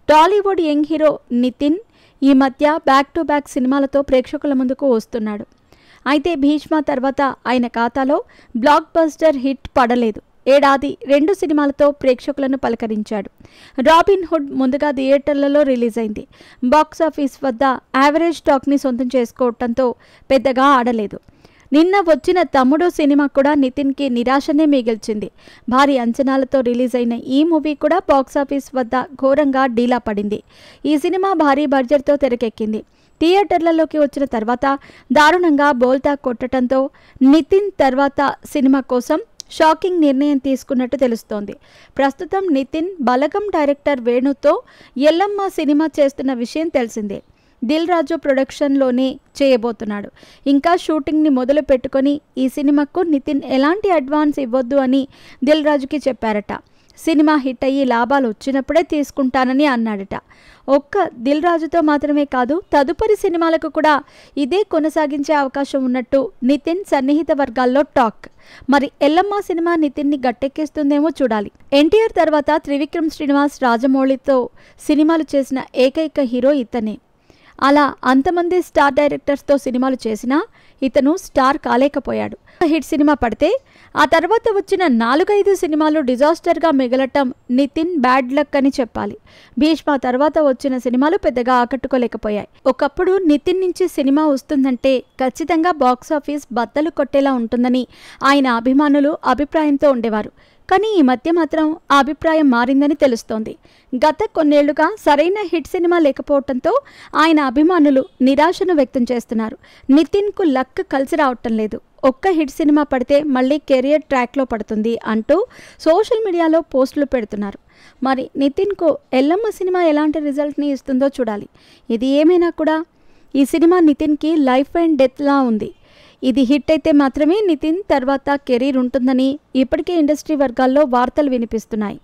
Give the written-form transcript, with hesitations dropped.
Tollywood young hero Nitin ఈ మధ్య back to back సినిమాలతో ప్రేక్షకుల ముందుకు వస్తున్నాడు. అయితే భీష్మ తర్వాత ఆయన ఖాతాలో బ్లాక్ బస్టర్ హిట్ పడలేదు. ఏడాది 2 సినిమాలతో ప్రేక్షకులను పలకరించాడు. రాబిన్ హుడ్ ముందుగా థియేటర్లలో రిలీజ్ అయింది. బాక్సాఫీస్ వద్ద యావరేజ్ టాక్ని సొంతం చేసుకోవడంతో పెద్దగా ఆడలేదు. నిన్న వచ్చిన తమ్ముడు సినిమా కూడా నితిన్కి నిరాశనే మిగిల్చింది. భారీ అంచనాలతో రిలీజ్ అయిన ఈ మూవీ కూడా బాక్సాఫీస్ వద్ద ఘోరంగా డీలా పడింది. ఈ సినిమా భారీ బడ్జెట్తో తెరకెక్కింది. థియేటర్లలోకి వచ్చిన తర్వాత దారుణంగా బోల్తా కొట్టడంతో నితిన్ తర్వాత సినిమా కోసం షాకింగ్ నిర్ణయం తీసుకున్నట్టు తెలుస్తోంది. ప్రస్తుతం నితిన్ బలగం డైరెక్టర్ వేణుతో ఎల్లమ్మ సినిమా చేస్తున్న విషయం తెలిసిందే. దిల్ రాజు ప్రొడక్షన్లోనే చేయబోతున్నాడు. ఇంకా షూటింగ్ని మొదలు పెట్టుకొని ఈ సినిమాకు నితిన్ ఎలాంటి అడ్వాన్స్ ఇవ్వొద్దు అని దిల్ రాజుకి చెప్పారట. సినిమా హిట్ అయ్యి లాభాలు వచ్చినప్పుడే తీసుకుంటానని అన్నాడట. ఒక్క దిల్ రాజుతో మాత్రమే కాదు, తదుపరి సినిమాలకు కూడా ఇదే కొనసాగించే అవకాశం ఉన్నట్టు నితిన్ సన్నిహిత వర్గాల్లో టాక్. మరి ఎల్లమ్మ సినిమా నితిన్ని గట్టెక్కిస్తుందేమో చూడాలి. ఎన్టీఆర్ తర్వాత త్రివిక్రమ్ శ్రీనివాస్ రాజమౌళితో సినిమాలు చేసిన ఏకైక హీరో ఇతనే. అలా అంతమంది స్టార్ డైరెక్టర్స్తో సినిమాలు చేసినా ఇతను స్టార్ కాలేకపోయాడు. హిట్ సినిమా పడితే ఆ తర్వాత వచ్చిన 4-5 సినిమాలు డిజాస్టర్గా మిగలటం నితిన్ బ్యాడ్ లక్ అని చెప్పాలి. భీష్మ తర్వాత వచ్చిన సినిమాలు పెద్దగా ఆకట్టుకోలేకపోయాయి. ఒకప్పుడు నితిన్ నుంచి సినిమా వస్తుందంటే ఖచ్చితంగా బాక్సాఫీస్ బద్దలు కొట్టేలా ఉంటుందని ఆయన అభిమానులు అభిప్రాయంతో ఉండేవారు. కానీ ఈ మధ్య మాత్రం ఆ అభిప్రాయం మారిందని తెలుస్తోంది. గత కొన్నేళ్లుగా సరైన హిట్ సినిమా లేకపోవడంతో ఆయన అభిమానులు నిరాశను వ్యక్తం చేస్తున్నారు. నితిన్కు లక్ కలిసి రావటం లేదు. ఒక్క హిట్ సినిమా పడితే మళ్ళీ కెరియర్ ట్రాక్లో పడుతుంది అంటూ సోషల్ మీడియాలో పోస్టులు పెడుతున్నారు. మరి నితిన్కు ఎల్లమ్మ సినిమా ఎలాంటి రిజల్ట్ని ఇస్తుందో చూడాలి. ఇది ఏమైనా కూడా ఈ సినిమా నితిన్కి లైఫ్ అండ్ డెత్లా ఉంది. ఇది హిట్ అయితే మాత్రమే నితిన్ తర్వాత కెరీర్ ఉంటుందని ఇప్పటికే ఇండస్ట్రీ వర్గాల్లో వార్తలు వినిపిస్తున్నాయి.